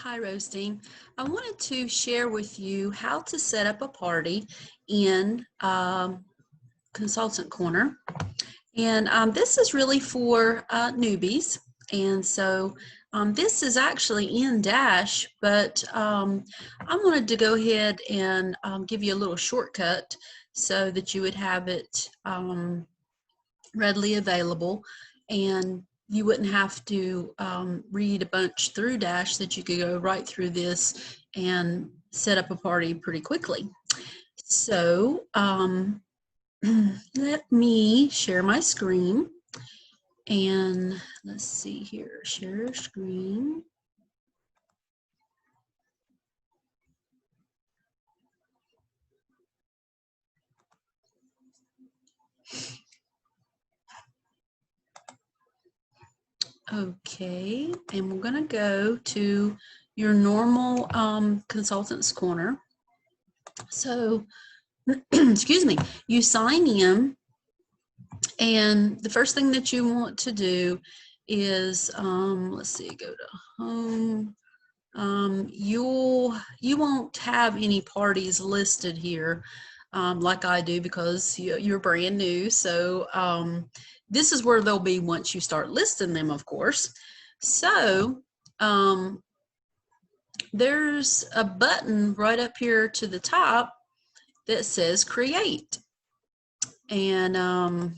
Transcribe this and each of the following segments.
Hi, Rosedean. I wanted to share with you how to set up a party in Consultant Corner. And this is really for newbies. And so this is actually in Dash, but I wanted to go ahead and give you a little shortcut so that you would have it readily available, and you wouldn't have to read a bunch through Dash, that you could go right through this and set up a party pretty quickly. So let me share my screen, and let's see here, share screen. Okay, and we're going to go to your normal Consultants Corner. So, excuse me, you sign in, and the first thing that you want to do is, let's see, go to home. You won't have any parties listed here like I do, because you're brand new. So this is where they'll be once you start listing them, of course. So there's a button right up here to the top that says create. And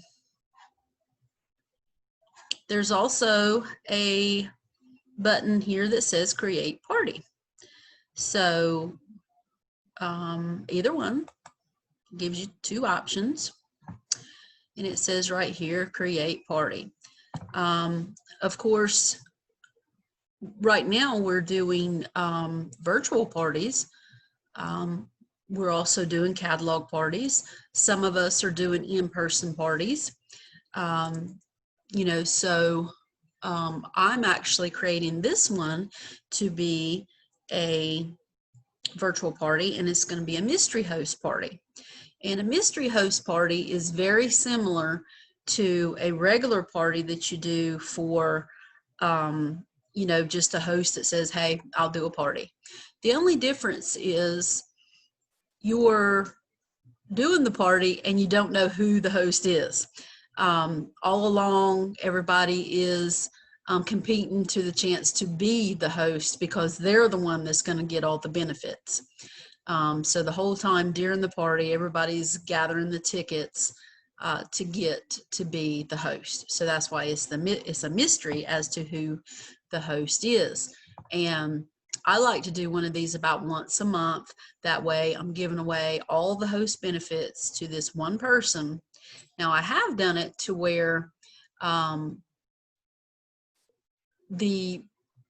there's also a button here that says create party. So either one gives you two options, and it says right here create party. Of course, right now we're doing virtual parties. We're also doing catalog parties. Some of us are doing in-person parties. You know, so I'm actually creating this one to be a virtual party, and it's going to be a mystery host party. And a mystery host party is very similar to a regular party that you do for, you know, just a host that says, hey, I'll do a party. The only difference is you're doing the party and you don't know who the host is. All along, everybody is competing to the chance to be the host, because they're the one that's going to get all the benefits. So the whole time during the party, everybody's gathering the tickets to get to be the host. So that's why it's a mystery as to who the host is. And I like to do one of these about once a month. That way I'm giving away all the host benefits to this one person. Now, I have done it to where the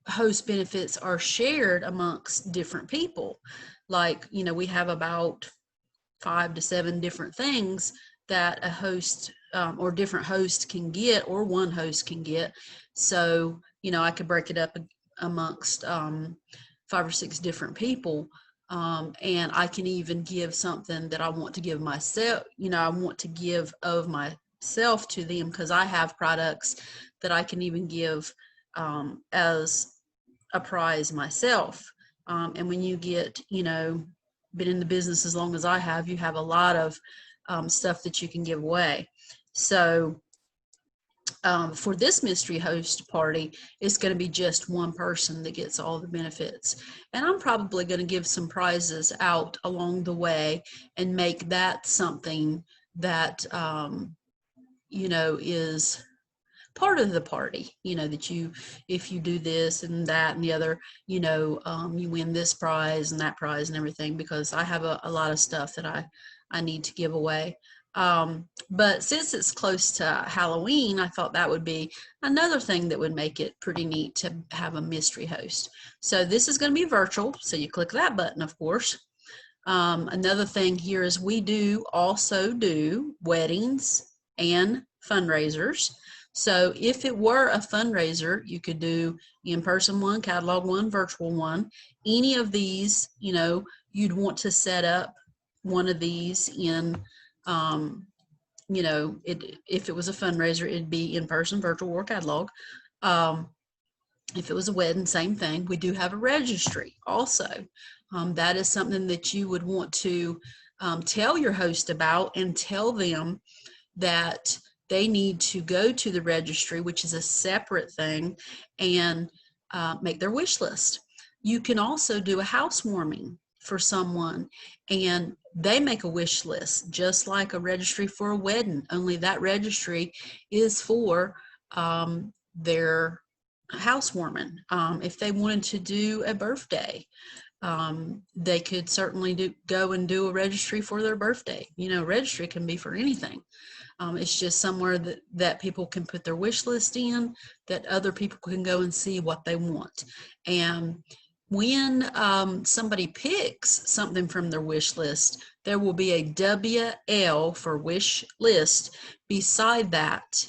host benefits are shared amongst different people. Like, you know, we have about 5 to 7 different things that a host or different hosts can get, or one host can get. So, you know, I could break it up amongst 5 or 6 different people. And I can even give something that I want to give myself, you know, I want to give of myself to them, because I have products that I can even give as a prize myself. And when you get, you know, been in the business as long as I have, you have a lot of stuff that you can give away. So for this mystery host party, it's going to be just one person that gets all the benefits. And I'm probably going to give some prizes out along the way and make that something that, you know, is part of the party, you know, that you, if you do this and that and the other, you know, you win this prize and that prize and everything, because I have a lot of stuff that I need to give away. But since it's close to Halloween, I thought that would be another thing that would make it pretty neat to have a mystery host. So this is going to be virtual, so you click that button, of course. Another thing here is we do also do weddings and fundraisers. So if it were a fundraiser, you could do in-person one, catalog one, virtual one. Any of these, you know, you'd want to set up one of these in, you know, if it was a fundraiser, it'd be in-person, virtual, or catalog. If it was a wedding, same thing. We do have a registry also. That is something that you would want to tell your host about, and tell them that they need to go to the registry, which is a separate thing, and make their wish list. You can also do a housewarming for someone, and they make a wish list, just like a registry for a wedding, only that registry is for their housewarming. If they wanted to do a birthday, they could certainly go and do a registry for their birthday. You know, registry can be for anything. It's just somewhere that people can put their wish list in, that other people can go and see what they want. And when somebody picks something from their wish list, there will be a WL for wish list beside that.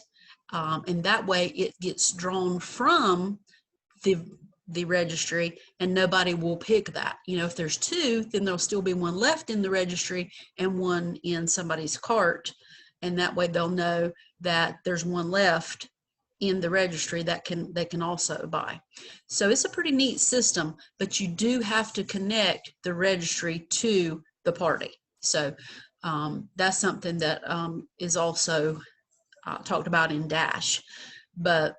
And that way it gets drawn from the registry, and nobody will pick that. You know, if there's two, then there'll still be one left in the registry and one in somebody's cart. And that way they'll know that there's one left in the registry that they can also buy. So it's a pretty neat system, but you do have to connect the registry to the party. So that's something that is also talked about in DASH. But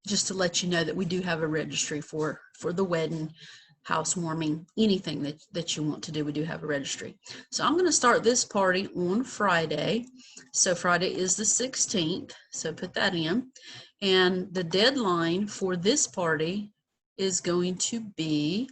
just to let you know that we do have a registry for the wedding, housewarming, anything that you want to do, we do have a registry. So I'm going to start this party on Friday. So Friday is the 16th, so put that in. And the deadline for this party is going to be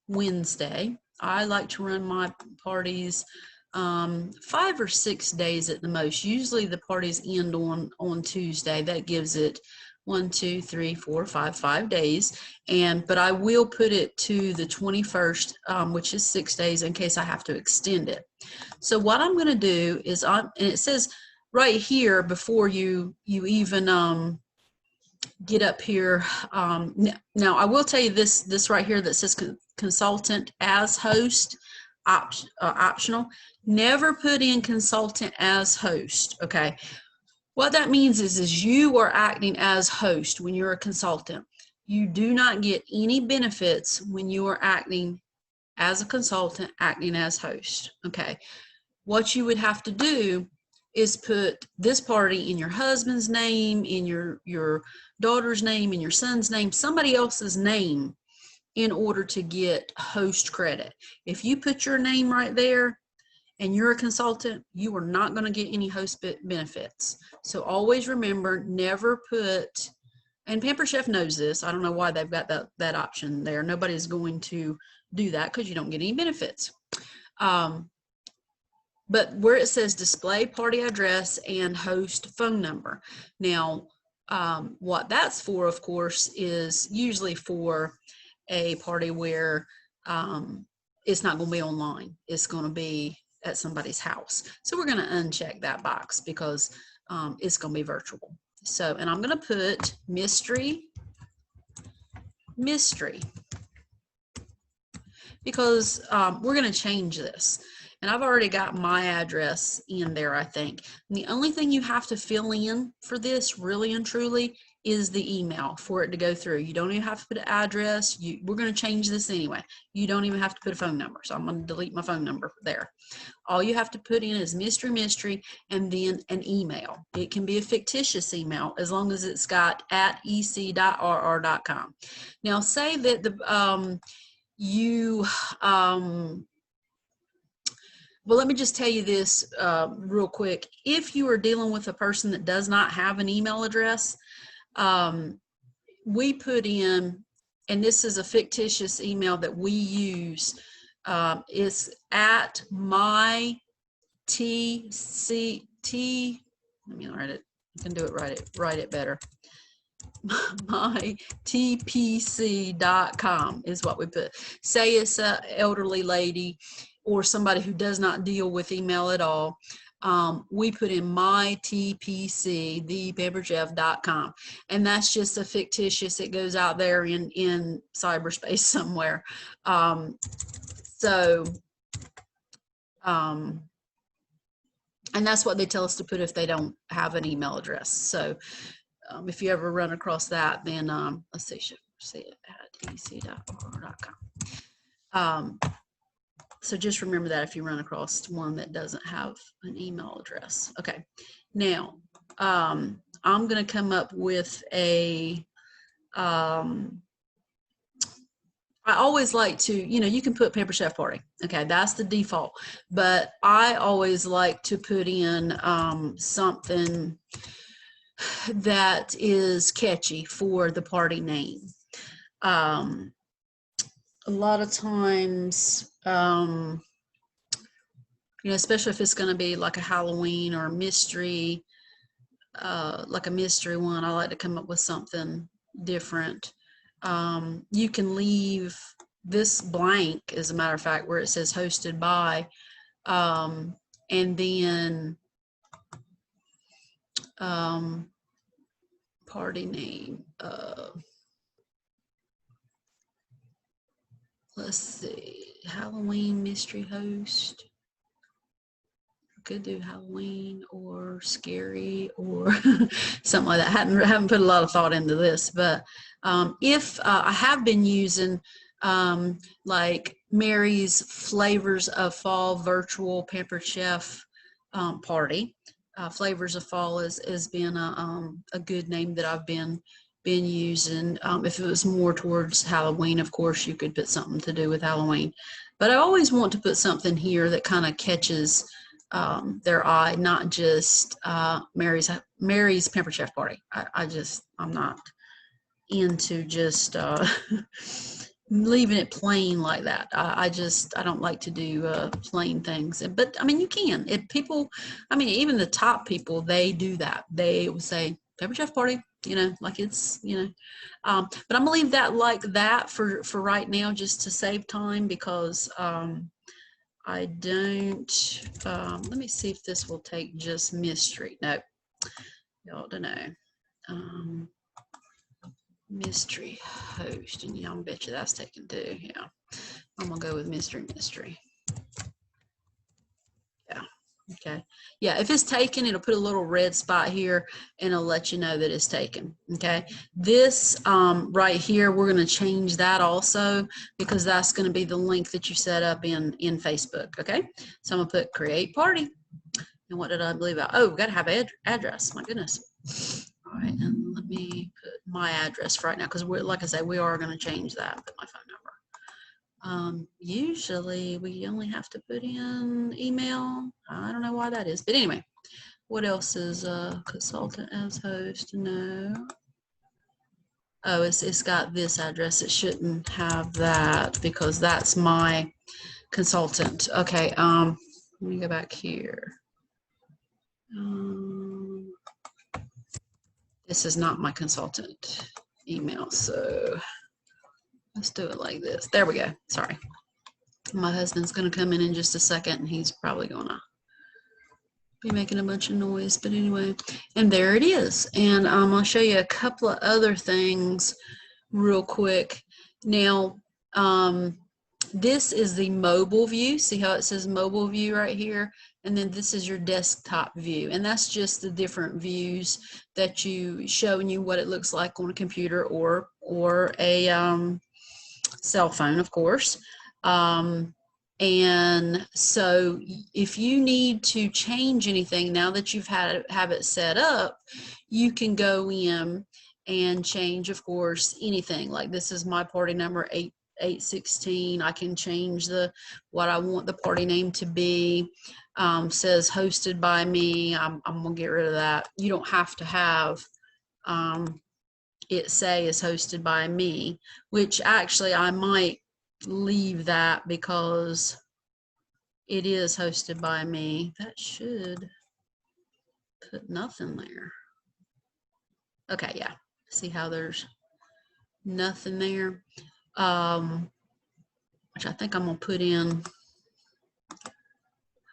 Wednesday. I like to run my parties 5 or 6 days at the most. Usually the parties end on Tuesday. That gives it 1, 2, 3, 4, 5 days. But I will put it to the 21st, which is 6 days, in case I have to extend it. So what I'm going to do is, and it says right here before you even get up here. Now I will tell you this right here that says consultant as host, optional. Never put in consultant as host. Okay. What that means is you are acting as host when you're a consultant. You do not get any benefits when you are acting as a consultant, acting as host. Okay. What you would have to do is put this party in your husband's name, in your daughter's name, in your son's name, somebody else's name, in order to get host credit. If you put your name right there and you're a consultant, you are not going to get any host benefits. So always remember, never put, and Pampered Chef knows this, I don't know why they've got that option there. Nobody's going to do that because you don't get any benefits. But where it says display party address and host phone number. Now, what that's for, of course, is usually for a party where it's not going to be online. It's going to be at somebody's house. So we're going to uncheck that box because it's going to be virtual. So, and I'm going to put mystery, because we're going to change this. And I've already got my address in there, I think. And the only thing you have to fill in for this, really and truly, is the email for it to go through. You don't even have to put an address. We're going to change this anyway. You don't even have to put a phone number. So I'm going to delete my phone number there. All you have to put in is mystery, and then an email. It can be a fictitious email as long as it's got @ec.rr.com. Now, say that well, let me just tell you this real quick. If you are dealing with a person that does not have an email address, we put in, and this is a fictitious email that we use, is at my TCT, let me write it, I can do it, write it better. mytpc.com is what we put. Say it's an elderly lady or somebody who does not deal with email at all. We put in mytpc, thepamperedchef.com, and that's just a fictitious, it goes out there in cyberspace somewhere. And that's what they tell us to put if they don't have an email address. So if you ever run across that, then let's see, see it at ec.or.com. So just remember that if you run across one that doesn't have an email address. Okay, now I'm going to come up with a, I always like to, you can put Pampered Chef Party. Okay, that's the default. But I always like to put in something that is catchy for the party name. A lot of times, especially if it's going to be like a Halloween or a mystery, like a mystery one, I like to come up with something different. You can leave this blank, as a matter of fact, where it says hosted by, and then party name. Let's see, Halloween mystery host. Could do Halloween or scary or something like that. Haven't put a lot of thought into this, but if I have been using like Mary's Flavors of Fall virtual Pampered Chef party. Flavors of Fall has been a good name that I've been using. If it was more towards Halloween, of course, you could put something to do with Halloween. But I always want to put something here that kind of catches their eye, not just Mary's Pampered Chef Party. I'm not into just leaving it plain like that. I don't like to do plain things. But I mean, you can. If people, I mean, even the top people, they do that. They will say Pampered Chef Party, like it's, but I'm gonna leave that like that for right now, just to save time, because I don't, let me see if this will take just mystery. No, y'all don't know. Mystery host, and y'all bet you that's taken too. Yeah, I'm gonna go with mystery. Yeah, okay. Yeah, if it's taken, it'll put a little red spot here and it'll let you know that it's taken. Okay, this right here, we're going to change that also, because that's going to be the link that you set up in Facebook. Okay, so I'm gonna put create party. And what did I believe about? Oh, we got to have address. My goodness. All right, and let me put my address for right now, because we're, like I said, we are going to change that. Put my phone number. Usually we only have to put in email. I don't know why that is, but anyway, what else is consultant as host? No. Oh, it's got this address. It shouldn't have that because that's my consultant. Okay. Let me go back here. This is not my consultant email, so let's do it like this. There we go. Sorry. My husband's going to come in just a second, and he's probably going to be making a bunch of noise. But anyway, and there it is. And I'll show you a couple of other things real quick. Now, this is the mobile view. See how it says mobile view right here? And then this is your desktop view. And that's just the different views that you showing you what it looks like on a computer or a cell phone, of course. And so if you need to change anything now that you've have it set up, you can go in and change, of course, anything. Like this is my party number 816. I can change what I want the party name to be. Says hosted by me. I'm gonna get rid of that. You don't have to have it say is hosted by me, which actually I might leave that because it is hosted by me. That should put nothing there. Okay, yeah. See how there's nothing there? Which I think I'm gonna put in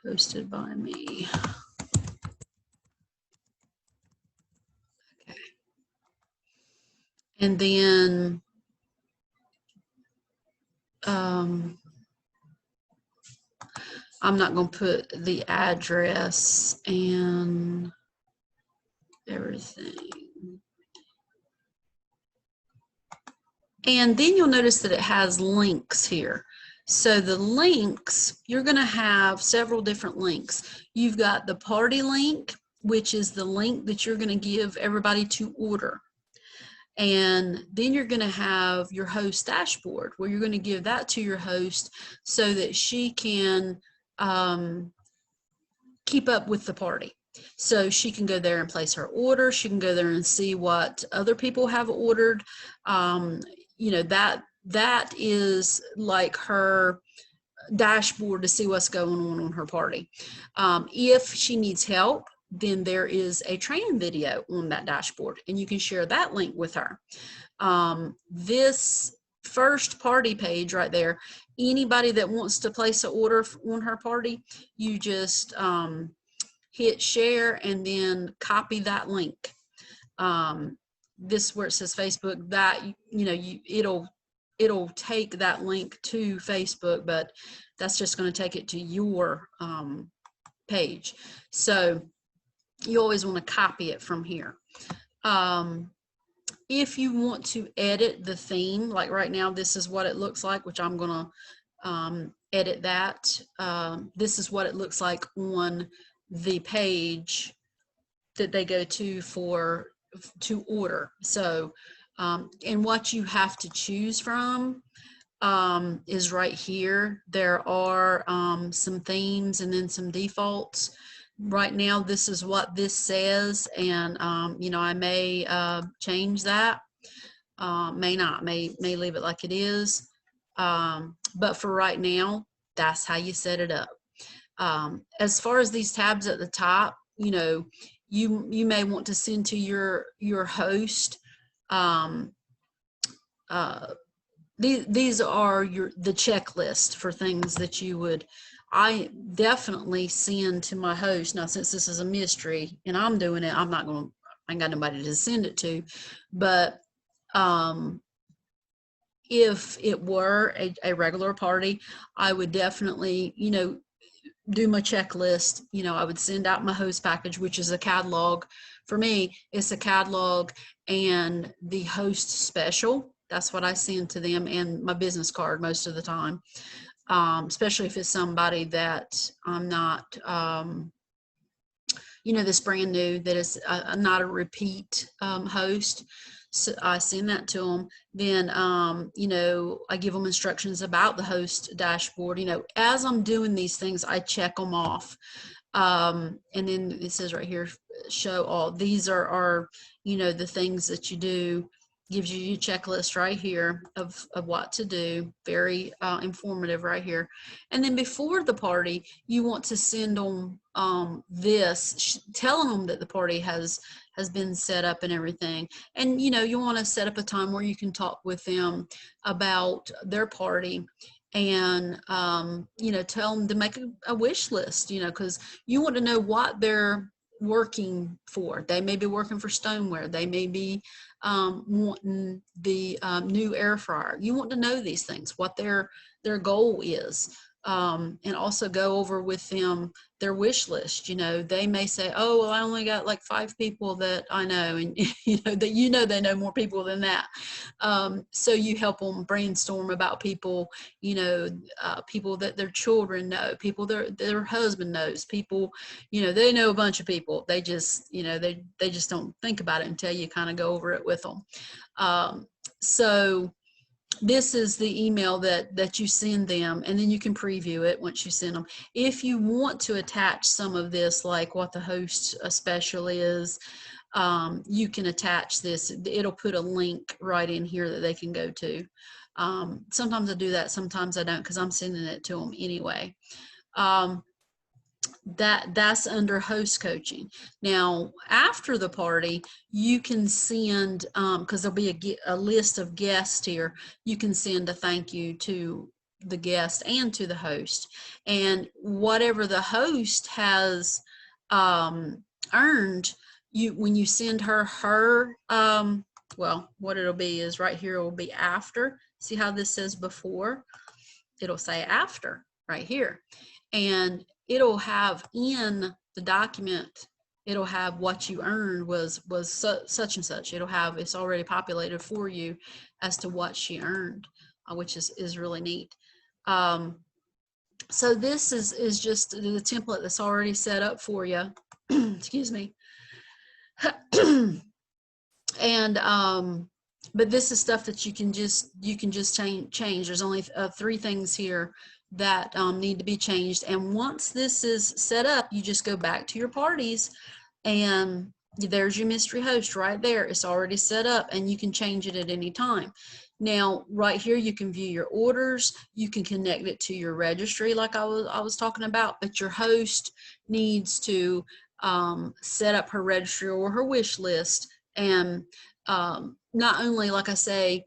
hosted by me. Okay. And then I'm not going to put the address and everything. And then you'll notice that it has links here. So the links, you're going to have several different links. You've got the party link, which is the link that you're going to give everybody to order. And then you're going to have your host dashboard, where you're going to give that to your host so that she can keep up with the party. So she can go there and place her order. She can go there and see what other people have ordered. You know, that is like her dashboard to see what's going on her party. If she needs help, then there is a training video on that dashboard, and you can share that link with her. This first party page right there, anybody that wants to place an order on her party, you just hit share and then copy that link. This where it says Facebook, that you know, it'll take that link to Facebook, but that's just going to take it to your page. So you always want to copy it from here. If you want to edit the theme, like right now, this is what it looks like, which I'm going to edit that. This is what it looks like on the page that they go to order. So, and what you have to choose from is right here. There are some themes and then some defaults. Right now, this is what this says, and you know, I may change that, may not, may leave it like it is, but for right now, that's how you set it up. As far as these tabs at the top, you know, you may want to send to your host. These are the checklist for things that you would. I definitely send to my host. Now, since this is a mystery and I'm doing it, I ain't got nobody to send it to, but if it were a regular party, I would definitely, you know, do my checklist. You know, I would send out my host package, which is a catalog. For me, it's a catalog and the host special. That's what I send to them, and my business card most of the time, especially if it's somebody that I'm not, you know, this brand new, that is not a repeat host. So I send that to them. Then, you know, I give them instructions about the host dashboard. You know, as I'm doing these things, I check them off. And then it says right here, show all. These are, you know, the things that you do. Gives you your checklist right here of what to do. Very informative right here. And then before the party, you want to send them this, telling them that the party has been set up and everything. And you know, you want to set up a time where you can talk with them about their party, and you know, tell them to make a wish list, you know, because you want to know what they're working for. They may be working for stoneware. They may be wanting the new air fryer. You want to know these things, what their goal is, and also go over with them their wish list. You know, they may say, oh, well, I only got like 5 people that I know, and you know they know more people than that. So you help them brainstorm about people, you know, people that their children know, people their husband knows, people, you know, they know a bunch of people. They just, you know, they just don't think about it until you kind of go over it with them. So this is the email that you send them, and then you can preview it once you send them. If you want to attach some of this, like what the host special is, you can attach this. It'll put a link right in here that they can go to. Sometimes I do that, sometimes I don't, because I'm sending it to them anyway. That's under host coaching. Now, after the party, you can send, because there'll be a list of guests here, you can send a thank you to the guest and to the host. And whatever the host has earned, when you send her well, what it'll be is right here, it will be after. See how this says before? It'll say after right here. And it'll have in the document it'll have what you earned was such and such. It'll have, it's already populated for you as to what she earned, which is really neat. So this is just the template that's already set up for you. Excuse me. And but this is stuff that you can just change. There's only 3 things here that need to be changed, and once this is set up, you just go back to your parties, and there's your mystery host right there. It's already set up, and you can change it at any time. Now, right here, you can view your orders. You can connect it to your registry, like I was talking about. But your host needs to set up her registry or her wish list, and not only, like I say,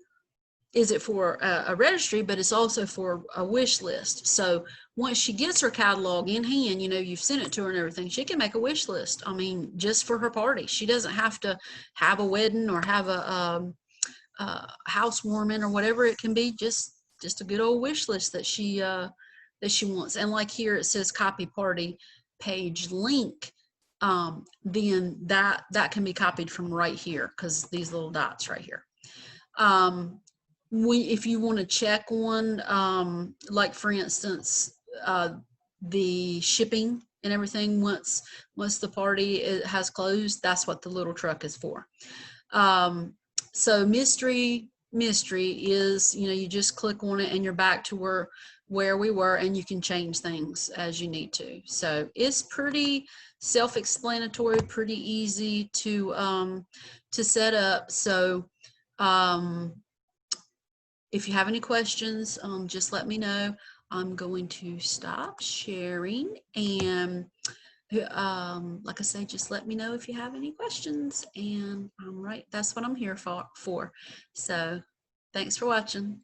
is it for a registry, but it's also for a wish list. So once she gets her catalog in hand, you know, you've sent it to her and everything, she can make a wish list. I mean, just for her party. She doesn't have to have a wedding or have a housewarming or whatever it can be. Just a good old wish list that she wants. And like here, it says copy party page link. Then that can be copied from right here, because these little dots right here. If you want to check one, like for instance, the shipping and everything, once the party has closed, that's what the little truck is for. So mystery is, you know, you just click on it and you're back to where we were, and you can change things as you need to. So it's pretty self-explanatory, pretty easy to set up. So if you have any questions, just let me know. I'm going to stop sharing, and like I say, just let me know if you have any questions, and that's what I'm here for. So thanks for watching.